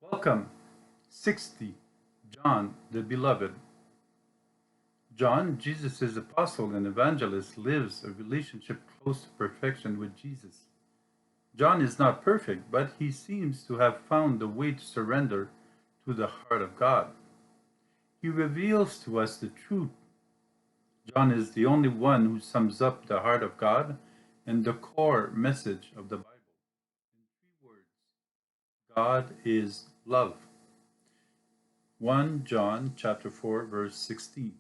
Welcome. 60. John the Beloved. John, Jesus' apostle and evangelist, lives a relationship close to perfection with Jesus. John is not perfect, but he seems to have found the way to surrender to the heart of God. He reveals to us the truth. John is the only one who sums up the heart of God and the core message of the Bible. In three words, God is love. 1 John chapter 4 verse 16.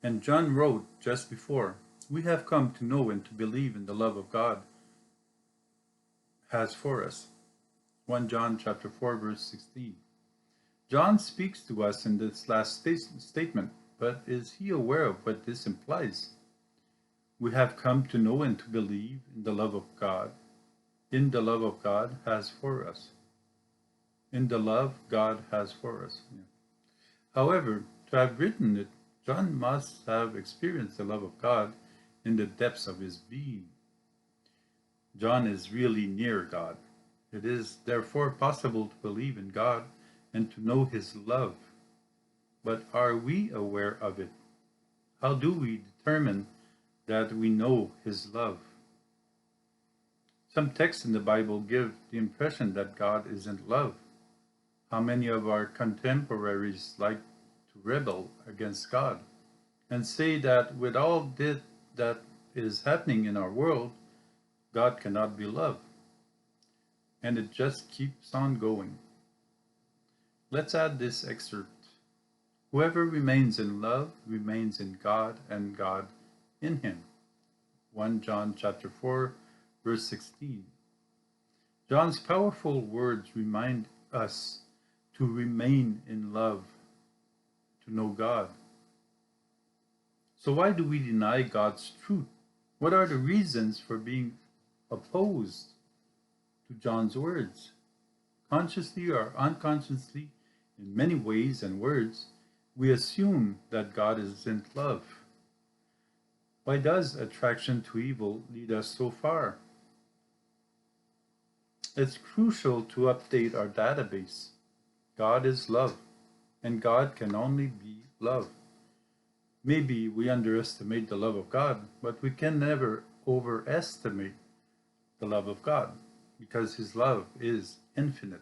And John wrote just before, we have come to know and to believe in the love of God has for us. 1 John chapter 4 verse 16. John speaks to us in this last statement, but is he aware of what this implies? We have come to know and to believe in the love of God, in the love of God has for us. In the love God has for us. Yeah. However, to have written it, John must have experienced the love of God in the depths of his being. John is really near God. It is therefore possible to believe in God and to know his love. But are we aware of it? How do we determine that we know his love? Some texts in the Bible give the impression that God isn't love. How many of our contemporaries like to rebel against God and say that with all this that is happening in our world, God cannot be love. And it just keeps on going. Let's add this excerpt. Whoever remains in love remains in God and God in him. 1 John chapter 4 verse 16. John's powerful words remind us to remain in love, to know God. So why do we deny God's truth? What are the reasons for being opposed to John's words? Consciously or unconsciously, in many ways and words, we assume that God isn't love. Why does attraction to evil lead us so far? It's crucial to update our database. God is love, and God can only be love. Maybe we underestimate the love of God, but we can never overestimate the love of God, because his love is infinite.